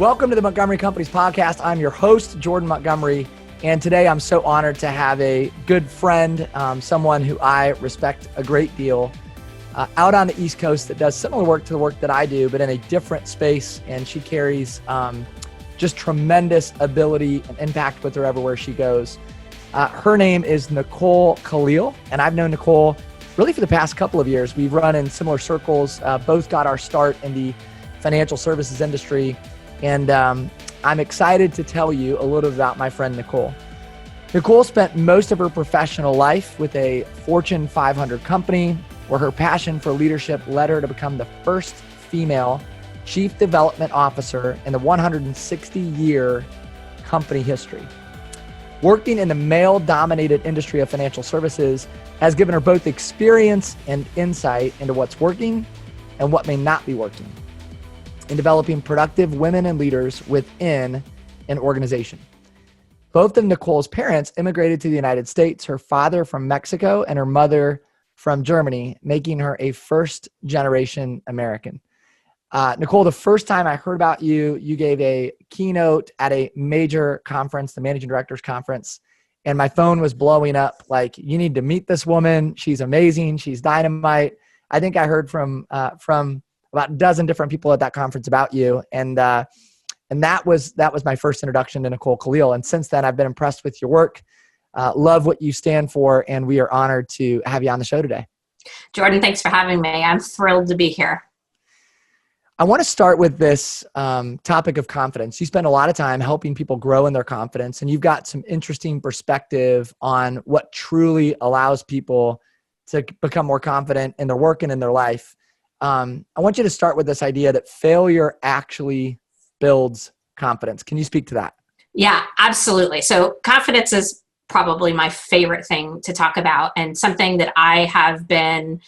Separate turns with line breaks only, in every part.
Welcome to the Montgomery Companies podcast. I'm your host, Jordan Montgomery, and today I'm so honored to have a good friend, someone who I respect a great deal, out on the East Coast that does similar work to the work that I do, but in a different space, and she carries just tremendous ability and impact with her everywhere she goes. Her name is Nicole Kalil, and I've known Nicole really for the past couple of years. We've run in similar circles, both got our start in the financial services industry. And I'm excited to tell you a little about my friend, Nicole. Nicole spent most of her professional life with a Fortune 500 company where her passion for leadership led her to become the first female chief development officer in the 160-year company history. Working in the male-dominated industry of financial services has given her both experience and insight into what's working and what may not be working in developing productive women and leaders within an organization. Both of Nicole's parents immigrated to the United States, her father from Mexico and her mother from Germany, making her a first-generation American. Nicole, the first time I heard about you, you gave a keynote at a major conference, the Managing Directors Conference, and my phone was blowing up like, you need to meet this woman. She's amazing. She's dynamite. I think I heard from about a dozen different people at that conference about you. And that was my first introduction to Nicole Kalil. And since then, I've been impressed with your work, love what you stand for, and we are honored to have you on the show today.
Jordan, thanks for having me. I'm thrilled to be here.
I want to start with this topic of confidence. You spend a lot of time helping people grow in their confidence, and you've got some interesting perspective on what truly allows people to become more confident in their work and in their life. I want you to start with this idea that failure actually builds confidence. Can you speak to that?
Yeah, absolutely. So confidence is probably my favorite thing to talk about, and something that I have been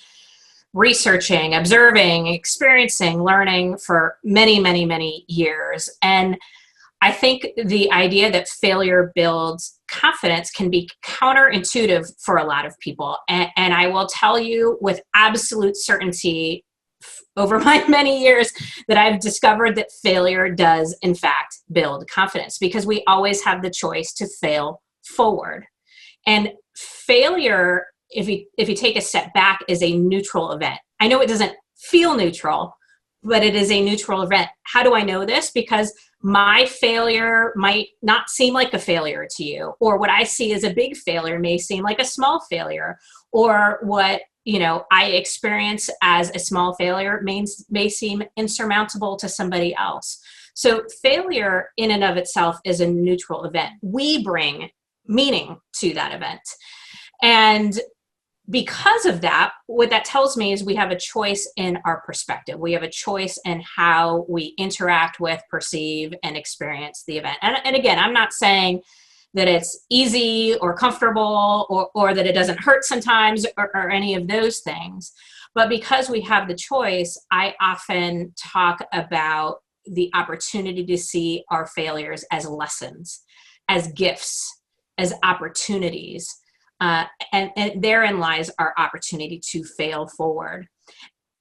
researching, observing, experiencing, learning for many, many, many years. And I think the idea that failure builds confidence can be counterintuitive for a lot of people. And I will tell you with absolute certainty over my many years that I've discovered that failure does, in fact, build confidence, because we always have the choice to fail forward. And failure, if you take a step back, is a neutral event. I know it doesn't feel neutral, but it is a neutral event. How do I know this? Because my failure might not seem like a failure to you, or what I see as a big failure may seem like a small failure, or what I experience as a small failure may seem insurmountable to somebody else. So failure in and of itself is a neutral event. We bring meaning to that event. And because of that, what that tells me is we have a choice in our perspective. We have a choice in how we interact with, perceive, and experience the event. And again, I'm not saying that it's easy or comfortable or that it doesn't hurt sometimes or any of those things. But because we have the choice, I often talk about the opportunity to see our failures as lessons, as gifts, as opportunities. And therein lies our opportunity to fail forward.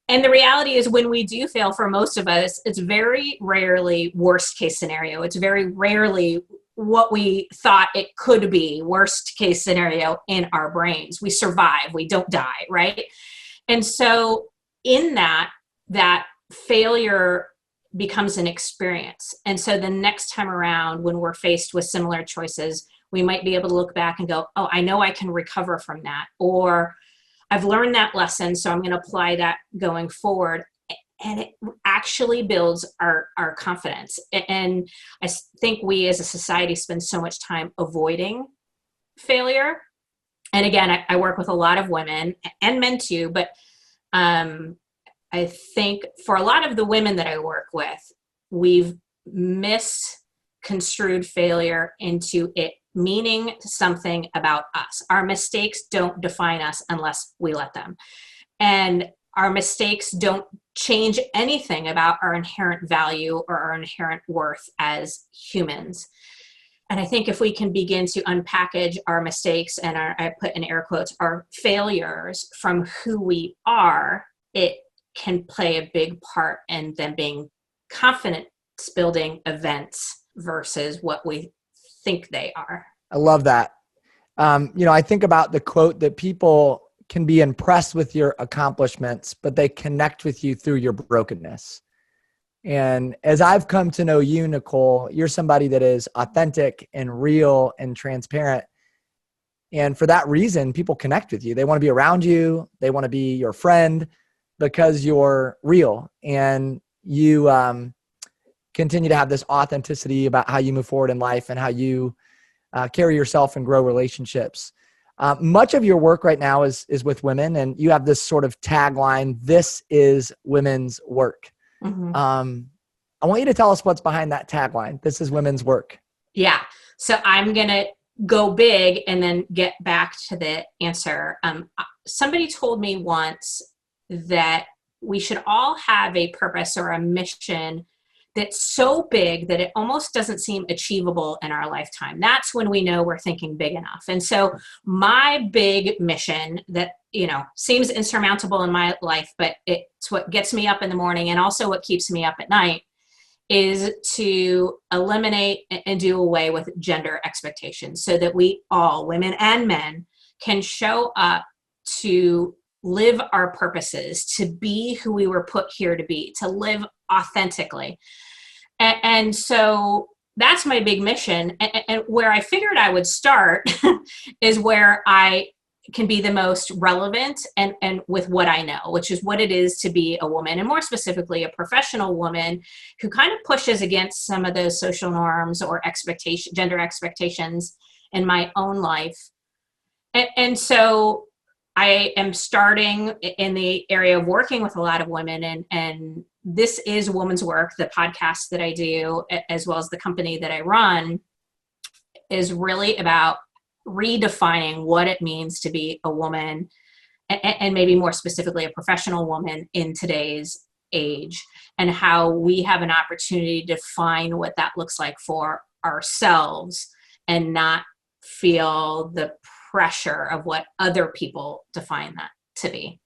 And the reality is when we do fail, for most of us, it's very rarely worst case scenario. It's very rarely what we thought it could be, worst case scenario in our brains. We survive, we don't die, right? And so in that failure becomes an experience. And so the next time around when we're faced with similar choices, we might be able to look back and go, oh, I know I can recover from that. Or I've learned that lesson, so I'm going to apply that going forward. And it actually builds our confidence. And I think we as a society spend so much time avoiding failure. And again, I work with a lot of women and men too, but I think for a lot of the women that I work with, we've misconstrued failure into it meaning something about us. Our mistakes don't define us unless we let them. And our mistakes don't change anything about our inherent value or our inherent worth as humans. And I think if we can begin to unpackage our mistakes and I put in air quotes, our failures from who we are, it can play a big part in them being confident building events versus what we think they are.
I love that. I think about the quote that people can be impressed with your accomplishments, but they connect with you through your brokenness. And as I've come to know you, Nicole, you're somebody that is authentic and real and transparent. And for that reason, people connect with you. They want to be around you. They want to be your friend because you're real. And you continue to have this authenticity about how you move forward in life and how you carry yourself and grow relationships. Much of your work right now is with women, and you have this sort of tagline, "This is women's work."
Mm-hmm.
I want you to tell us what's behind that tagline. "This is women's work."
Yeah. So I'm going to go big and then get back to the answer. Somebody told me once that we should all have a purpose or a mission that's so big that it almost doesn't seem achievable in our lifetime. That's when we know we're thinking big enough. And so my big mission that, seems insurmountable in my life, but it's what gets me up in the morning and also what keeps me up at night, is to eliminate and do away with gender expectations so that we all, women and men, can show up to live our purposes, to be who we were put here to be, to live authentically. And so that's my big mission. And where I figured I would start is where I can be the most relevant and with what I know, which is what it is to be a woman, and more specifically a professional woman who kind of pushes against some of those social norms or gender expectations in my own life. And so I am starting in the area of working with a lot of women, and This is Woman's Work, the podcast that I do, as well as the company that I run, is really about redefining what it means to be a woman, and maybe more specifically a professional woman in today's age, and how we have an opportunity to define what that looks like for ourselves and not feel the pressure of what other people define that to be.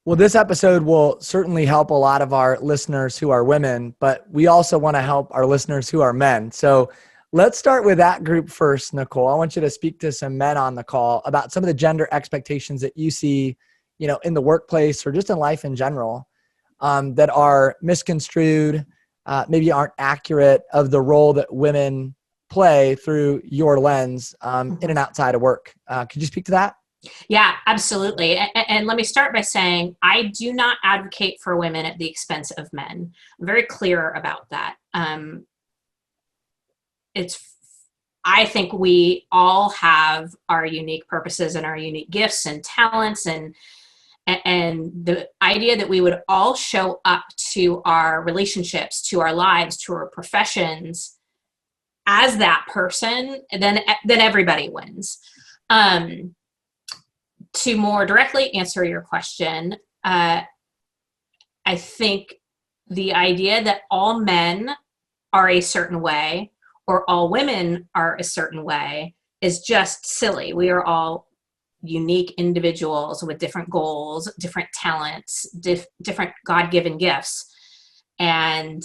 Well, this episode will certainly help a lot of our listeners who are women, but we also want to help our listeners who are men. So let's start with that group first, Nicole. I want you to speak to some men on the call about some of the gender expectations that you see, in the workplace or just in life in general, that are misconstrued, maybe aren't accurate of the role that women play through your lens in and outside of work. Could you speak to that?
Yeah, absolutely. And let me start by saying I do not advocate for women at the expense of men. I'm very clear about that. I think we all have our unique purposes and our unique gifts and talents, and the idea that we would all show up to our relationships, to our lives, to our professions as that person, then everybody wins. To more directly answer your question, I think the idea that all men are a certain way or all women are a certain way is just silly. We are all unique individuals with different goals, different talents, different God-given gifts. And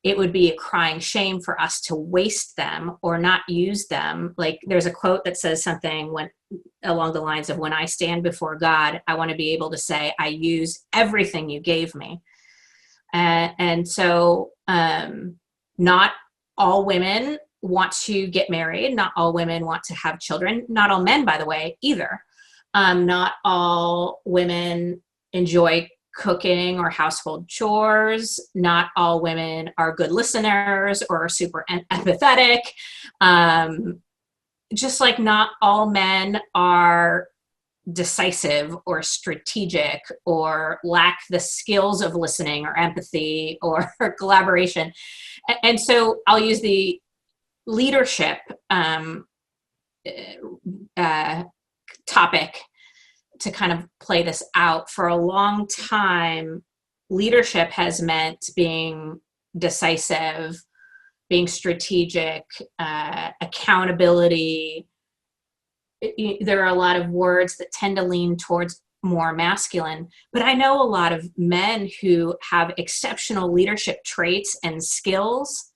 it would be a crying shame for us to waste them or not use them. Like there's a quote that says something along the lines of, when I stand before God, I want to be able to say, I use everything you gave me. And so not all women want to get married. Not all women want to have children. Not all men, by the way, either. Not all women enjoy cooking or household chores. Not all women are good listeners or are super empathetic. Just like not all men are decisive or strategic or lack the skills of listening or empathy or collaboration. And so I'll use the leadership topic to kind of play this out. For a long time, leadership has meant being decisive, being strategic, accountability. There are a lot of words that tend to lean towards more masculine. But I know a lot of men who have exceptional leadership traits and skills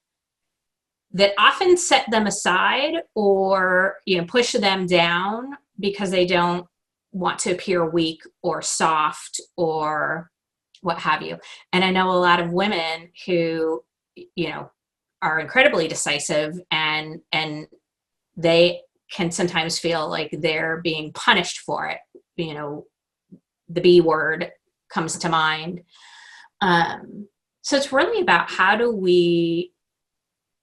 that often set them aside or, push them down because they don't want to appear weak or soft or what have you. And I know a lot of women who, are incredibly decisive and they can sometimes feel like they're being punished for it. The B word comes to mind. So it's really about how do we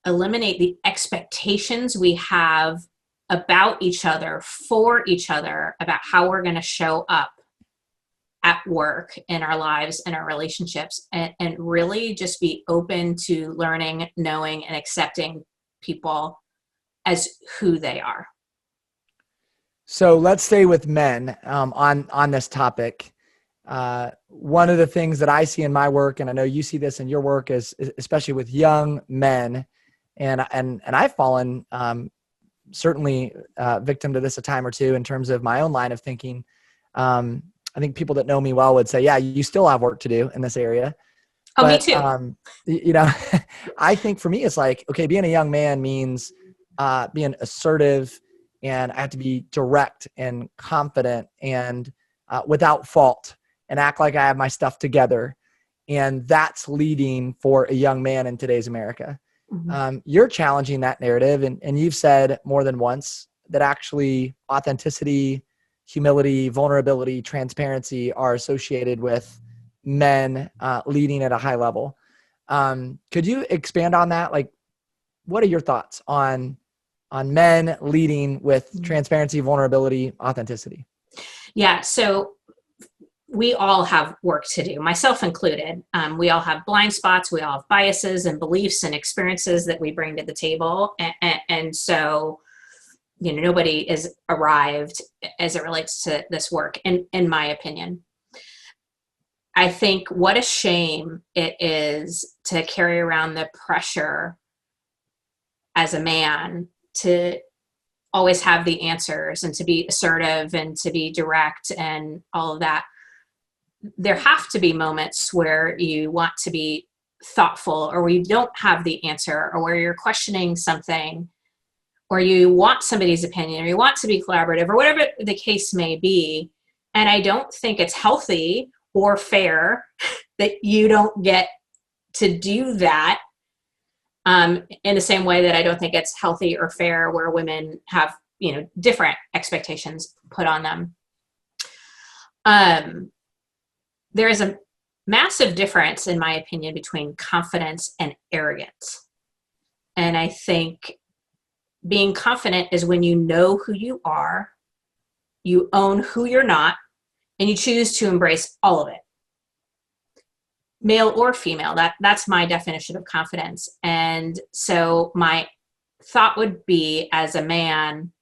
eliminate the expectations we have about each other, for each other, about how we're going to show up at work, in our lives, in our relationships, and really just be open to learning, knowing, and accepting people as who they are.
So let's stay with men on this topic. One of the things that I see in my work, and I know you see this in your work, is especially with young men, and I've fallen certainly victim to this a time or two in terms of my own line of thinking. I think people that know me well would say, yeah, you still have work to do in this area.
Oh,
but,
me too.
I think for me, it's like, okay, being a young man means being assertive, and I have to be direct and confident and without fault and act like I have my stuff together. And that's leading for a young man in today's America. Mm-hmm. You're challenging that narrative. And you've said more than once that actually authenticity, humility, vulnerability, transparency are associated with men leading at a high level. Could you expand on that? Like, what are your thoughts on men leading with transparency, vulnerability, authenticity?
Yeah. So we all have work to do, myself included. We all have blind spots. We all have biases and beliefs and experiences that we bring to the table. And so, nobody is arrived as it relates to this work, in my opinion. I think what a shame it is to carry around the pressure as a man to always have the answers and to be assertive and to be direct and all of that. There have to be moments where you want to be thoughtful, or where you don't have the answer, or where you're questioning something, or you want somebody's opinion, or you want to be collaborative, or whatever the case may be. And I don't think it's healthy or fair that you don't get to do that, in the same way that I don't think it's healthy or fair where women have, different expectations put on them. There is a massive difference, in my opinion, between confidence and arrogance. And I think being confident is when you know who you are, you own who you're not, and you choose to embrace all of it. Male or female, that's my definition of confidence. And so my thought would be, as a man,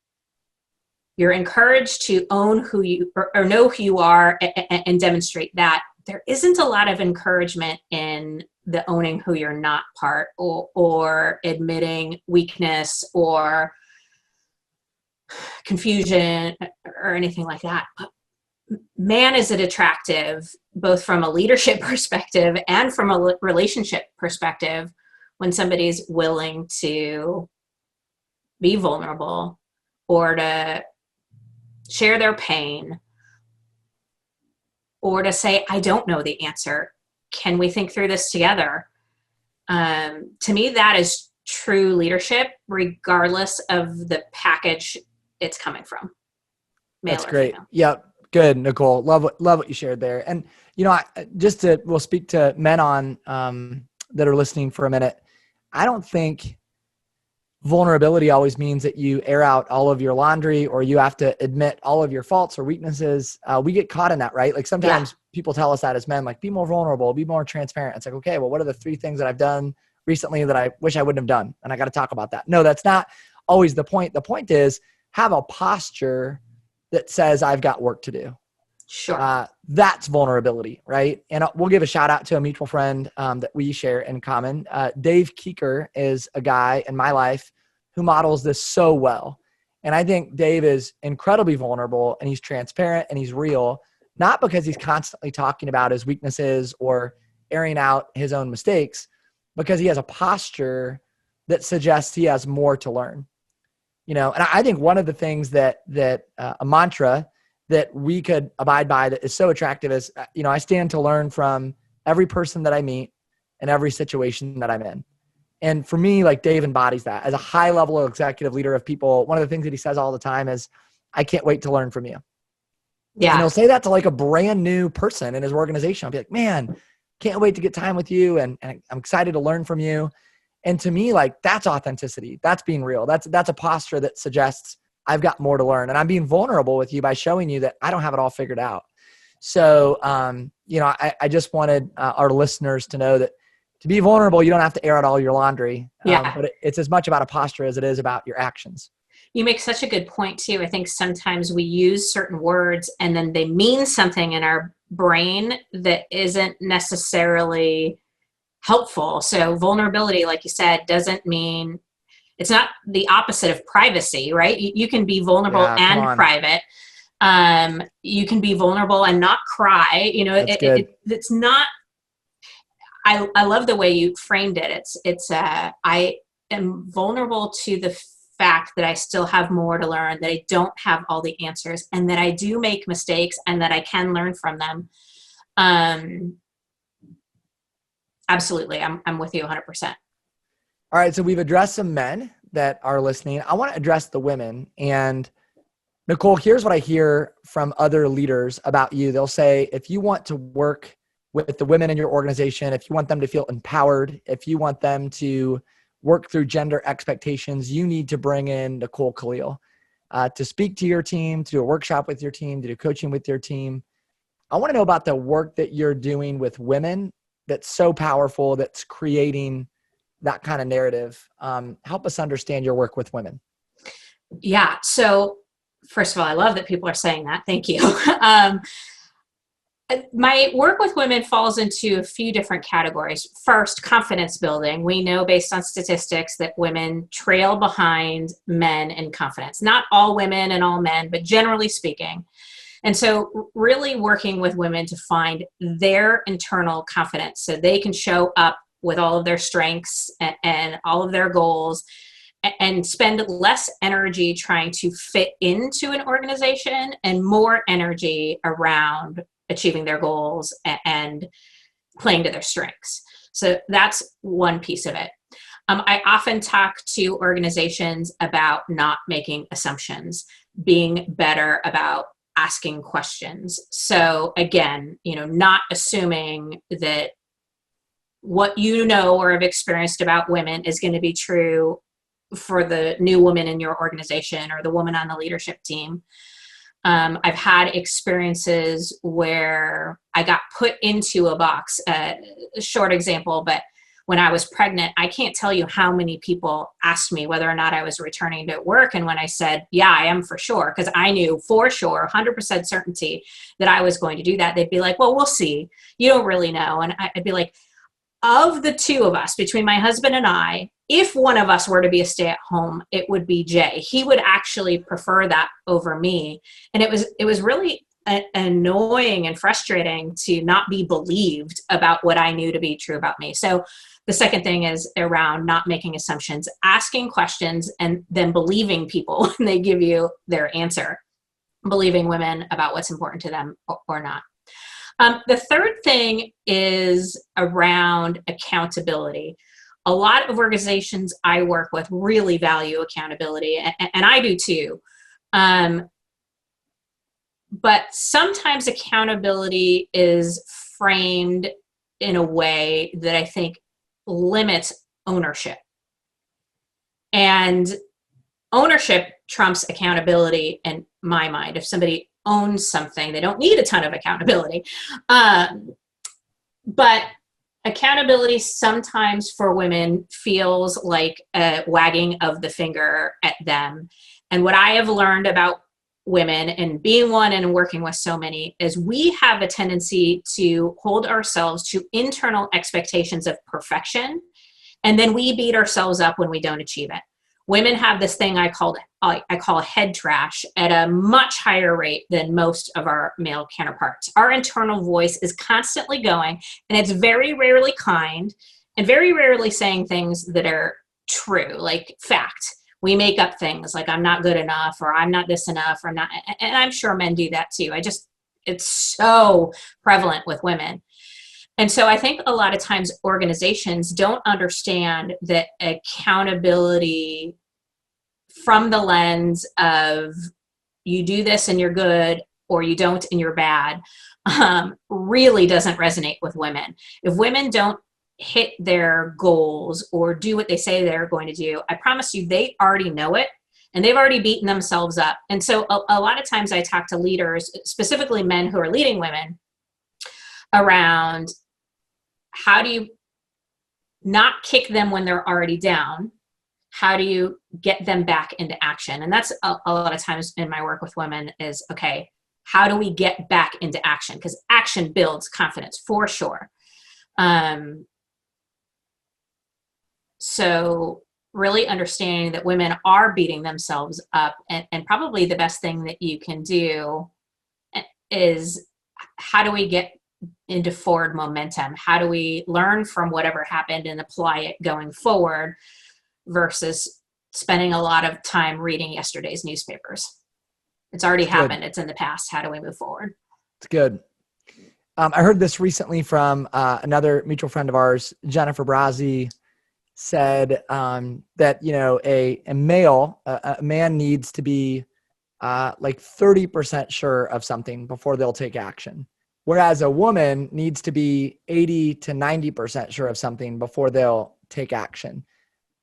you're encouraged to own who you or know who you are and demonstrate that. There isn't a lot of encouragement in the owning who you're not part, or admitting weakness or confusion or anything like that. But man, is it attractive, both from a leadership perspective and from a relationship perspective, when somebody's willing to be vulnerable or to share their pain, or to say, I don't know the answer. Can we think through this together? To me, that is true leadership, regardless of the package it's coming from.
That's great. Female. Yep. Good, Nicole. Love what you shared there. And, we'll speak to men on that are listening for a minute. I don't think vulnerability always means that you air out all of your laundry, or you have to admit all of your faults or weaknesses. We get caught in that, right? Like sometimes people tell us that as men, like, be more vulnerable, be more transparent. It's like, okay, well, what are the 3 things that I've done recently that I wish I wouldn't have done? And I got to talk about that. No, that's not always the point. The point is, have a posture that says I've got work to do.
Sure.
That's vulnerability, right? And we'll give a shout out to a mutual friend that we share in common. Dave Keeker is a guy in my life who models this so well. And I think Dave is incredibly vulnerable, and he's transparent and he's real, not because he's constantly talking about his weaknesses or airing out his own mistakes, because he has a posture that suggests he has more to learn. And I think one of the things that a mantra that we could abide by that is so attractive is, I stand to learn from every person that I meet and every situation that I'm in. And for me, like, Dave embodies that as a high level executive leader of people. One of the things that he says all the time is, I can't wait to learn from you.
Yeah.
And he'll say that to like a brand new person in his organization. I'll be like, man, can't wait to get time with you. And I'm excited to learn from you. And to me, like, that's authenticity. That's being real. That's a posture that suggests I've got more to learn. And I'm being vulnerable with you by showing you that I don't have it all figured out. So, I just wanted our listeners to know that to be vulnerable, you don't have to air out all your laundry. But it's as much about a posture as it is about your actions.
You make such a good point too. I think sometimes we use certain words and then they mean something in our brain that isn't necessarily helpful. So vulnerability, like you said, doesn't mean, it's not the opposite of privacy, right? You can be vulnerable and private. You can be vulnerable and not cry. It's not, I love the way you framed it. I am vulnerable to the fact that I still have more to learn, that I don't have all the answers, and that I do make mistakes and that I can learn from them. Absolutely. I'm with you 100%.
All right. So we've addressed some men that are listening. I want to address the women. And Nicole, here's what I hear from other leaders about you. They'll say, if you want to work with the women in your organization, if you want them to feel empowered, if you want them to work through gender expectations, you need to bring in Nicole Kalil to speak to your team, to do a workshop with your team, to do coaching with your team. I want to know about the work that you're doing with women that's so powerful, that's creating that kind of narrative. Help us understand your work with women.
Yeah. So first of all, I love that people are saying that. Thank you. My work with women falls into a few different categories. First, confidence building. We know based on statistics that women trail behind men in confidence. Not all women and all men, but generally speaking. And so really working with women to find their internal confidence so they can show up with all of their strengths and all of their goals and spend less energy trying to fit into an organization and more energy around achieving their goals and playing to their strengths. So that's one piece of it. I often talk to organizations about not making assumptions, being better about asking questions. So again, not assuming that what you know or have experienced about women is going to be true for the new woman in your organization or the woman on the leadership team. I've had experiences where I got put into a box, a short example, but when I was pregnant, I can't tell you how many people asked me whether or not I was returning to work. And when I said, yeah, I am for sure, because I knew for sure, 100% certainty that I was going to do that, they'd be like, well, we'll see. You don't really know. And I'd be like, of the two of us, between my husband and I, if one of us were to be a stay-at-home, it would be Jay. He would actually prefer that over me. And it was really annoying and frustrating to not be believed about what I knew to be true about me. So the second thing is around not making assumptions, asking questions, and then believing people when they give you their answer, believing women about what's important to them or not. The third thing is around accountability. A lot of organizations I work with really value accountability, and I do too. But sometimes accountability is framed in a way that I think limits ownership. And ownership trumps accountability in my mind. If somebody owns something, they don't need a ton of accountability. But accountability sometimes for women feels like a wagging of the finger at them. And what I have learned about women and being one and working with so many is we have a tendency to hold ourselves to internal expectations of perfection. And then we beat ourselves up when we don't achieve it. women have this thing I call head trash at a much higher rate than most of our male counterparts. Our internal voice is constantly going, and it's very rarely kind and very rarely saying things that are true, like fact. We make up things like I'm not good enough, or I'm not this enough, or I'm not. And I'm sure men do that too. It's so prevalent with women. And so I think a lot of times organizations don't understand that accountability from the lens of you do this and you're good, or you don't and you're bad, really doesn't resonate with women. If women don't hit their goals or do what they say they're going to do, I promise you, they already know it and they've already beaten themselves up. And so a lot of times I talk to leaders, specifically men who are leading women, around how do you not kick them when they're already down? How do you get them back into action? And that's a lot of times in my work with women is, okay, how do we get back into action? Because action builds confidence for sure. So really understanding that women are beating themselves up, and probably the best thing that you can do is, how do we get into forward momentum? How do we learn from whatever happened and apply it going forward versus spending a lot of time reading yesterday's newspapers? It's already happened. It's in the past. How do we move forward?
It's good. I heard this recently from another mutual friend of ours, Jennifer Brazzi, said that, a man needs to be like 30% sure of something before they'll take action. Whereas a woman needs to be 80 to 90% sure of something before they'll take action.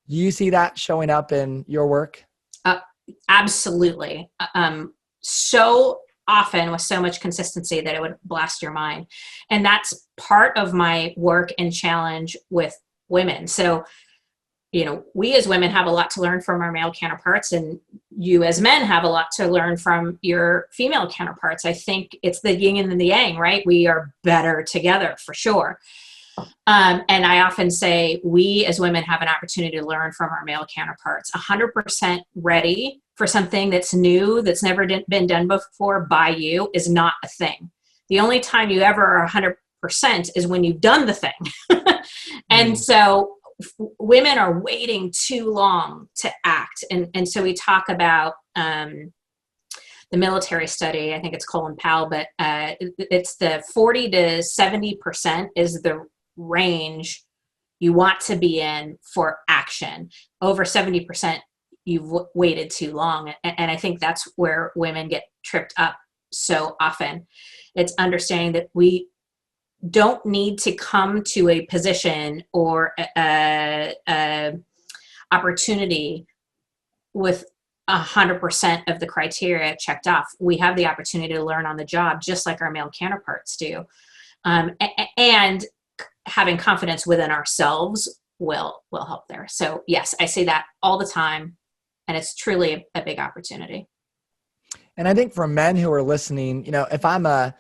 Do you see that showing up in your work?
Absolutely. So often with so much consistency that it would blast your mind. And that's part of my work and challenge with women. So, we as women have a lot to learn from our male counterparts, and you as men have a lot to learn from your female counterparts. I think it's the yin and the yang, right? We are better together for sure. And I often say we as women have an opportunity to learn from our male counterparts. 100% ready for something that's new, that's never been done before by you, is not a thing. The only time you ever are 100% is when you've done the thing. And so women are waiting too long to act. And so we talk about the military study, I think it's Colin Powell, but it's the 40 to 70% is the range you want to be in for action. Over 70%, you've waited too long. And I think that's where women get tripped up so often. It's understanding that we don't need to come to a position or a opportunity with 100% of the criteria checked off. We have the opportunity to learn on the job, just like our male counterparts do. And having confidence within ourselves will help there. So yes, I say that all the time, and it's truly a big opportunity.
And I think for men who are listening, if I'm a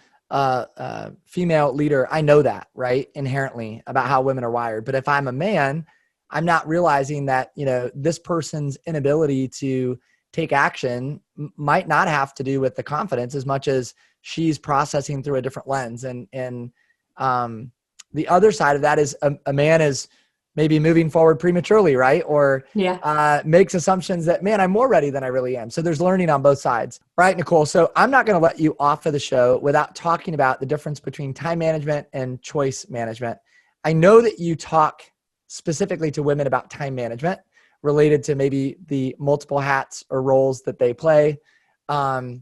female leader, I know that, right, inherently about how women are wired. But if I'm a man, I'm not realizing that, this person's inability to take action might not have to do with the confidence as much as she's processing through a different lens. And the other side of that is a man is maybe moving forward prematurely, right? Or makes assumptions that, man, I'm more ready than I really am. So there's learning on both sides. Right, Nicole? So I'm not going to let you off of the show without talking about the difference between time management and choice management. I know that you talk specifically to women about time management related to maybe the multiple hats or roles that they play. Tell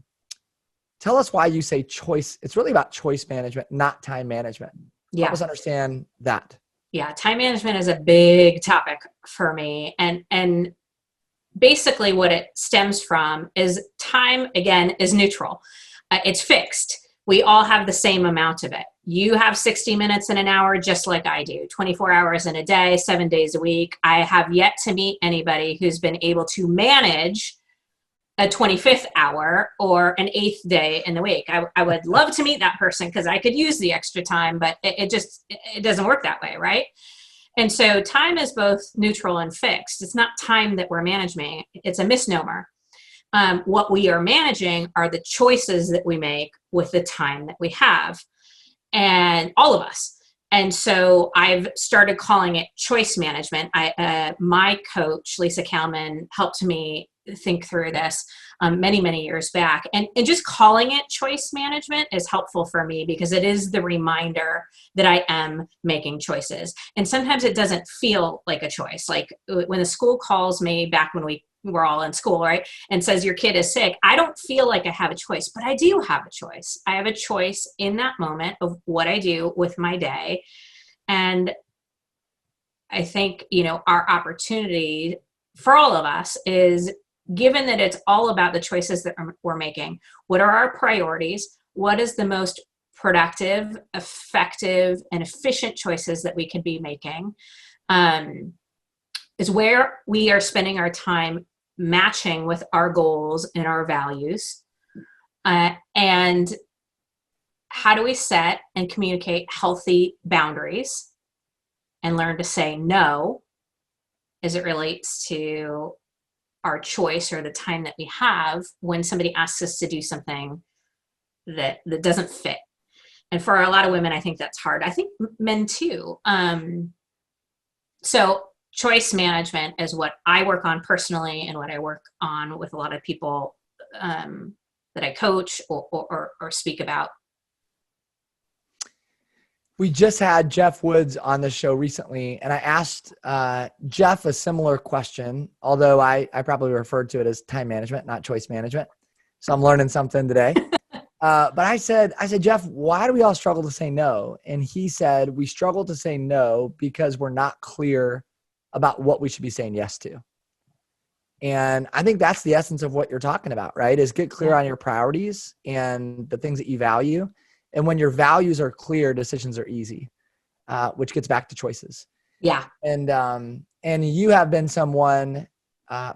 us why you say choice. It's really about choice management, not time management. Help us understand that.
Yeah, time management is a big topic for me. And basically what it stems from is time, again, is neutral. It's fixed. We all have the same amount of it. You have 60 minutes in an hour, just like I do, 24 hours in a day, 7 days a week. I have yet to meet anybody who's been able to manage a 25th hour or an 8th day in the week. I would love to meet that person because I could use the extra time, but it doesn't work that way, right? And so time is both neutral and fixed. It's not time that we're managing. It's a misnomer. What we are managing are the choices that we make with the time that we have, and all of us. And so I've started calling it choice management. My coach, Lisa Kalman, helped me think through this many, many years back. And just calling it choice management is helpful for me because it is the reminder that I am making choices. And sometimes it doesn't feel like a choice. Like when the school calls me back when we were all in school, right, and says your kid is sick, I don't feel like I have a choice, but I do have a choice. I have a choice in that moment of what I do with my day. And I think, our opportunity for all of us is, given that it's all about the choices that we're making, what are our priorities? What is the most productive, effective, and efficient choices that we could be making? Is where we are spending our time matching with our goals and our values. And how do we set and communicate healthy boundaries and learn to say no as it relates to our choice or the time that we have when somebody asks us to do something that doesn't fit. And for a lot of women, I think that's hard. I think men too. So choice management is what I work on personally and what I work on with a lot of people that I coach or speak about.
We just had Jeff Woods on the show recently, and I asked Jeff a similar question, although I probably referred to it as time management, not choice management. So I'm learning something today. But I said, Jeff, why do we all struggle to say no? And he said, we struggle to say no because we're not clear about what we should be saying yes to. And I think that's the essence of what you're talking about, right? Is get clear on your priorities and the things that you value. And when your values are clear, decisions are easy, which gets back to choices.
Yeah.
And you have been someone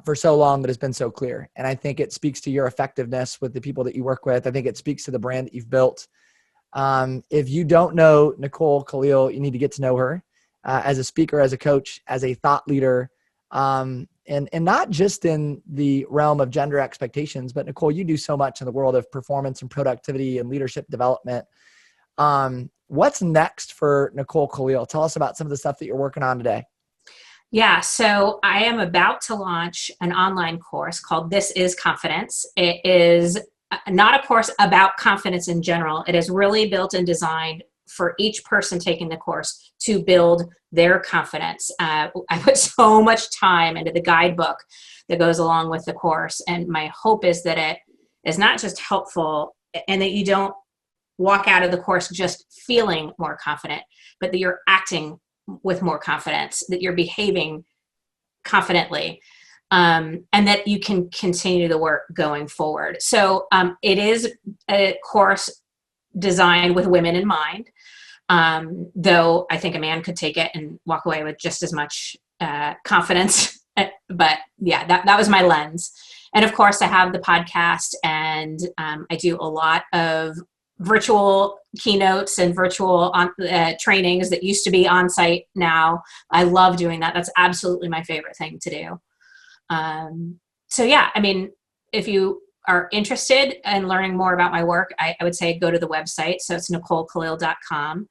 for so long that has been so clear. And I think it speaks to your effectiveness with the people that you work with. I think it speaks to the brand that you've built. If you don't know Nicole Kalil, you need to get to know her as a speaker, as a coach, as a thought leader, and not just in the realm of gender expectations, but Nicole, you do so much in the world of performance and productivity and leadership development. What's next for Nicole Kalil? Tell us about some of the stuff that you're working on today.
Yeah, so I am about to launch an online course called This is Confidence. It is not a course about confidence in general. It is really built and designed for each person taking the course to build their confidence. I put so much time into the guidebook that goes along with the course. And my hope is that it is not just helpful and that you don't walk out of the course just feeling more confident, but that you're acting with more confidence, that you're behaving confidently, and that you can continue the work going forward. So it is a course designed with women in mind, though I think a man could take it and walk away with just as much confidence. But yeah, that was my lens. And of course, I have the podcast, and I do a lot of virtual keynotes and virtual trainings that used to be on site now. I love doing that. That's absolutely my favorite thing to do. So yeah, I mean, if you are interested in learning more about my work, I would say go to the website. So it's NicoleKalil.com.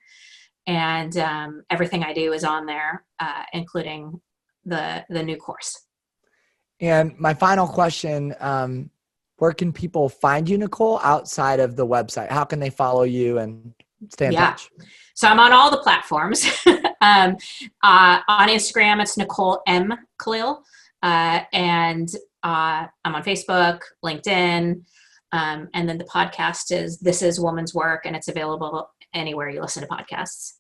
And everything I do is on there, including the new course.
And my final question, where can people find you, Nicole, outside of the website? How can they follow you and stay in touch?
So I'm on all the platforms. On Instagram, it's Nicole M. Kalil. And I'm on Facebook, LinkedIn. And then the podcast is This is Woman's Work, and it's available anywhere you listen to podcasts.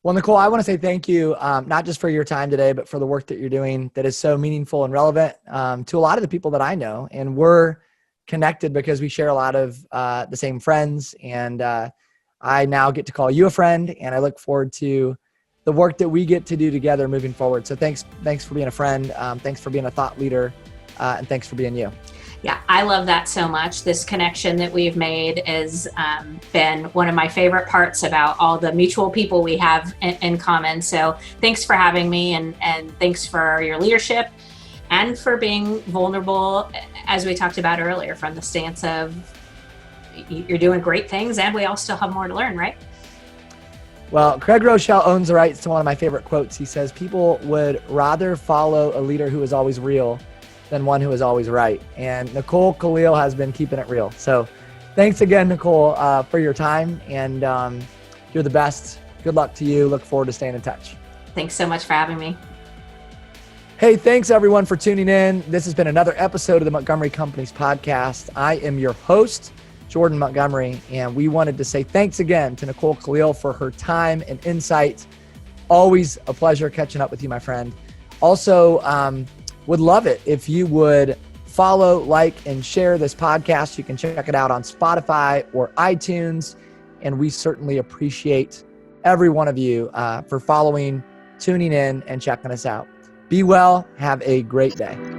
Well, Nicole, I want to say thank you, not just for your time today, but for the work that you're doing that is so meaningful and relevant to a lot of the people that I know. And we're connected because we share a lot of the same friends. And I now get to call you a friend, and I look forward to the work that we get to do together moving forward. So thanks for being a friend. Thanks for being a thought leader. And thanks for being you.
Yeah, I love that so much. This connection that we've made has been one of my favorite parts about all the mutual people we have in common. So thanks for having me, and thanks for your leadership and for being vulnerable, as we talked about earlier, from the stance of you're doing great things and we all still have more to learn, right?
Well, Craig Rochelle owns the rights to one of my favorite quotes. He says, people would rather follow a leader who is always real than one who is always right. And Nicole Kalil has been keeping it real. So thanks again, Nicole, for your time. And you're the best. Good luck to you. Look forward to staying in touch.
Thanks so much for having me.
Hey, thanks everyone for tuning in. This has been another episode of the Montgomery Companies podcast. I am your host, Jordan Montgomery, and we wanted to say thanks again to Nicole Kalil for her time and insights. Always a pleasure catching up with you, my friend. Also, would love it if you would follow, like, and share this podcast. You can check it out on Spotify or iTunes, and we certainly appreciate every one of you for following, tuning in, and checking us out. Be well. Have a great day.